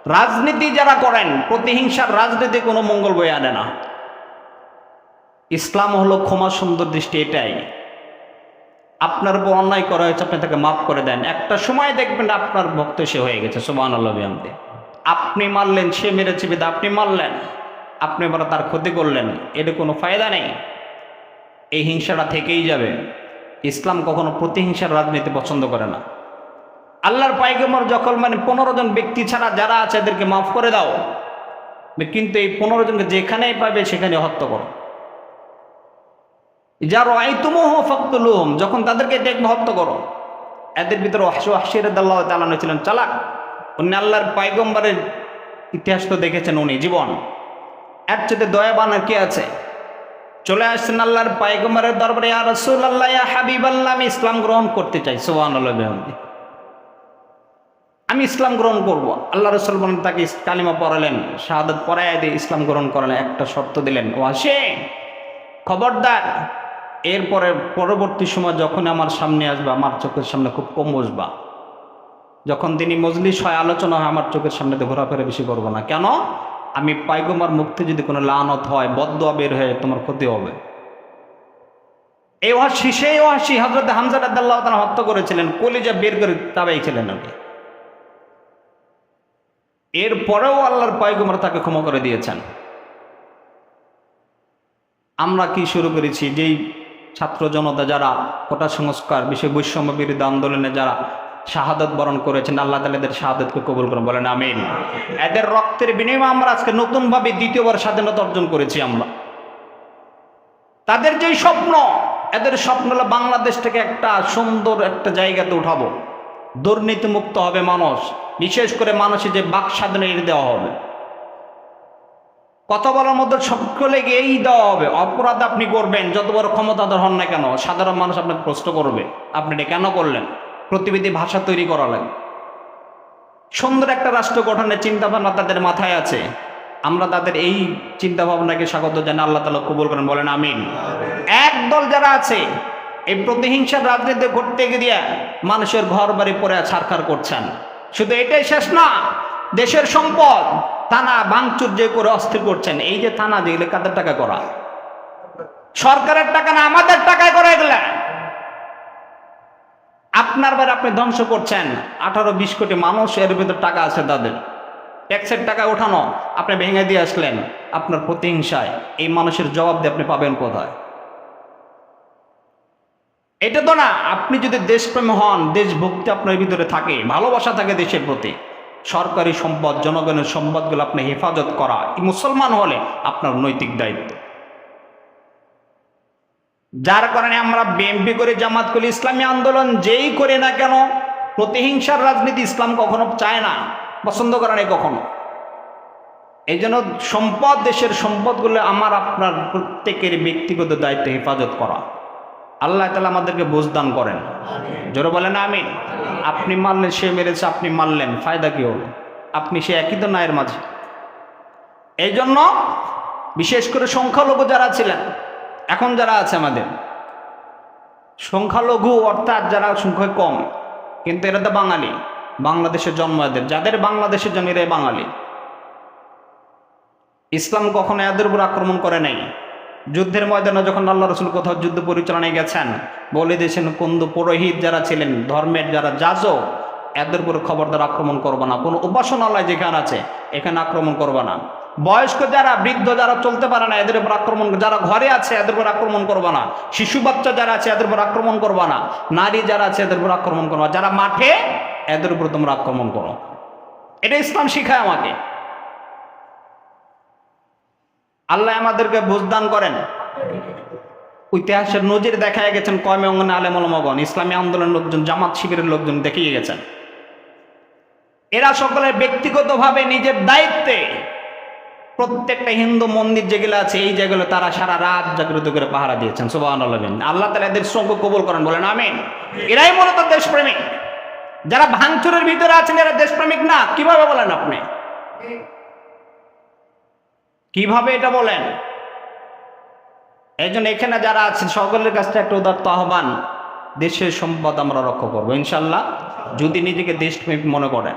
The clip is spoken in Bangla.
রাজনীতি যারা করেন, প্রতিহিংসার রাজনীতি কোনো মঙ্গল বয়ে আনে না। ইসলাম হলো ক্ষমা সুন্দর দৃষ্টি। এটাই, আপনার উপর অন্যায় করা হয়েছে, আপনি তাকে মাফ করে দেন। একটা সময় দেখবেন আপনার ভক্ত সে হয়ে গেছে, সুবহানাল্লাহ বিহামদিহি। আপনি মারলেন, সে মেরেছে বিধা আপনি মারলেন, আপনি এবার তার ক্ষতি করলেন, এর কোনো ফায়দা নেই। এই হিংসাটা থেকেই যাবে। ইসলাম কখনো প্রতিহিংসার রাজনীতি পছন্দ করে না। আল্লাহর পয়গম্বর যখন 15 জন ব্যক্তি ছাড়া যারা আছে এদেরকে মাফ করে দাও, কিন্তু এই 15 জনকে যেখানেই পাবে সেখানে হত্যা করো। যার রাআইতুমুহু ফাকতুলুহুম, যখন তাদেরকে দেখবে হত্যা করো। এদের ভিতরে ওয়াহশী রাদিয়াল্লাহু তাআলা ছিলেন চালাক। উনি আল্লাহর পয়গম্বরের ইতিহাস তো দেখেছেন, উনি জীবন এর চেয়ে দয়াবান আর কে আছে। চলে আসছেন আল্লাহর পয়গম্বরের দরবারে, ইয়া রাসূলুল্লাহ, ইয়া হাবিবাল্লাহ, আমি ইসলাম গ্রহণ করতে চাই। সুবহানাল্লাহ বিহামদিহি, আমি ইসলাম গ্রহণ করব। আল্লাহ রাসূল বলেন, তাকে কালিমা পড়ালেন, শাহাদাত পড়ায় দিয়ে ইসলাম গ্রহণ করালেন। একটা শর্ত দিলেন, ওয়াহশী খবরদার, এরপরে পরবর্তী সময় যখন আমার সামনে আসবে আমার চোখের সামনে খুব কম বসবা। যখন তিনি মজলিস হয়, আলোচনা হয়, আমার চোখের সামনে তো ঘোরাফেরা বেশি করবো না। কেন? আমি পয়গম্বর মুক্তি যদি কোনো লানত হয়, বদদুয়া বের হয়ে তোমার ক্ষতি হবে। এই ওয়াহশী, সেই ওয়াহশী হযরত হামজা রাদিয়াল্লাহু তাআলা হত্যা করেছিলেন, কলিজা বের করে চাবাইছিলেন উনি। এরপরেও আল্লাহর পয়গম্বর তাকে ক্ষমা করে দিয়েছেন। আমরা কি শুরু করেছি? যেই ছাত্র জনতা যারা কোটা সংস্কার, বিষয় বৈষম্য বিরোধী আন্দোলনে যারা শাহাদাত বরণ করেছেন, আল্লাহ তাআলা এদের শাহাদাতকে কবুল করুন, বলেন আমিন। এদের রক্তের বিনিময়ে আমরা আজকে নতুনভাবে দ্বিতীয়বার স্বাধীনতা অর্জন করেছি। আমরা তাদের যেই স্বপ্ন, এদের স্বপ্ন হলো বাংলাদেশটাকে একটা সুন্দর একটা জায়গাতে উঠাবো, দুর্নীতিমুক্ত হবে মানুষ, বিশেষ করে মানুষের যে বাক স্বাধীনতা দেওয়া হবে, কথা বলার মধ্যে সকলেকে এই দেওয়া হবে। অপরাধ আপনি করবেন, যত বড় ক্ষমতাধর হন না কেন, সাধারণ মানুষ আপনাকে প্রশ্ন করবে, আপনি এটা কেন করলেন। প্রতিবিধি ভাষা তৈরি করা লাগে। সুন্দর একটা রাষ্ট্র গঠনের চিন্তাভাবনা তাদের মাথায় আছে। আমরা তাদের এই চিন্তাভাবনাকে স্বাগত জানাই, আল্লাহ তাআলা কবুল করেন, বলেন আমিন। একদল যারা আছে এই প্রতিহিংসার রাজনীতি করতে গিয়ে মানুষের ঘর বাড়ি পড়ে ছারখার করছেন। শুধু এটাই শেষ না, দেশের সম্পদ থানা ভাঙচুর যে করে অস্থির করছেন। এই যে থানা, যেগুলো কাদের টাকা করা, সরকারের টাকা না, আমাদের টাকায় করা। এগুলা আপনার বাড়ি আপনি ধ্বংস করছেন। 18-20 কোটি মানুষ, এর ভিতর টাকা আছে তাদের, ট্যাক্সের টাকা ওঠানো, আপনি ভেঙে দিয়ে আসলেন আপনার প্রতিহিংসায়। এই মানুষের জবাব দিয়ে আপনি পাবেন কোথায়? এটা তো না। আপনি যদি দেশপ্রেম হন, দেশভক্তি আপনার ভিতরে থাকে, ভালোবাসা থাকে দেশের প্রতি, সরকারি সম্পদ, জনগণের সম্পদগুলো আপনি হেফাজত করা এই মুসলমান হলে আপনার নৈতিক দায়িত্ব। যার কারণে আমরা বিএনপি করে, জামাত করি, ইসলামী আন্দোলন যেই করে না কেন, প্রতিহিংসার রাজনীতি ইসলাম কখনো চায় না, পছন্দ করে না কখনো। এই জন্য সম্পদ, দেশের সম্পদগুলো আমার আপনার প্রত্যেকের ব্যক্তিগত দায়িত্ব হেফাজত করা। আল্লাহ তাআলা আমাদেরকে বুঝদান করেন, জোরে বলেন আমিন। আপনি মারলেন, সে মেরেছে, আপনি মারলেন, ফায়দা কি হলো? আপনি সে একই তো নায়ের মাঝে। এই জন্য বিশেষ করে সংখ্যালঘু যারা ছিলেন, এখন যারা আছে আমাদের সংখ্যালঘু, অর্থাৎ যারা সংখ্যায় কম, কিন্তু এরা তো বাঙালি, বাংলাদেশের জন্ম এদের, যাদের বাংলাদেশের জন্ম এরাই বাঙালি। ইসলাম কখনো এদের উপর আক্রমণ করে নাই। যুদ্ধের ময়দানে যখন আল্লাহ রাসূল কোথাও যুদ্ধ পরিচালনায় গেছেন, বলে দিয়েছেন কোন পুরোহিত যারা ছিলেন, ধর্মের যারা যাজক, এদের উপর খবরদার আক্রমণ করবা না। কোনো উপাসনালয় যেখানে আছে এখানে আক্রমণ করবা না। বয়স্ক যারা, বৃদ্ধ যারা চলতে পারে না, এদের উপর আক্রমণ, যারা ঘরে আছে এদের উপর আক্রমণ করবা না। শিশু বাচ্চা যারা আছে এদের উপর আক্রমণ করবা না। নারী যারা আছে এদের উপর আক্রমণ করবা। যারা মাঠে, এদের উপর তোমরা আক্রমণ করো। এটা ইসলাম শিখায় আমাকে। আল্লাহ আমাদেরকে বুঝদান করেন। ইতিহাসের নজির দেখায় গেছেন, কওমে অঙ্গনে আলেম ওলামাগণ, ইসলামী আন্দোলনের লোকজন, জামাত শিবিরের লোকজন দেখিয়ে গেছেন। এরা সকলে ব্যক্তিগতভাবে নিজের দায়িত্বে প্রত্যেকটা হিন্দু মন্দির যেগুলো আছে এই যেগুলো তারা সারা রাত জাগ্রত করে পাহারা দিয়েছেন। সুবহানাল্লাহ। আল্লাহ তাআলা এদের শ্রম কবুল করেন, বলেন আমিন। এরাই মূলত দেশপ্রেমিক। যারা ভাঙচুরের ভিতরে আছেন এরা দেশপ্রেমিক না। কিভাবে বলেন আপনি? কিভাবে এটা বলেন? এই জন্য এখানে যারা আছেন সকলের কাছে একটা উদাত্ত আহ্বান, দেশের সম্পদ আমরা রক্ষা করবো ইনশাল্লাহ, যদি নিজেকে দেশপ্রেমিক মনে করেন।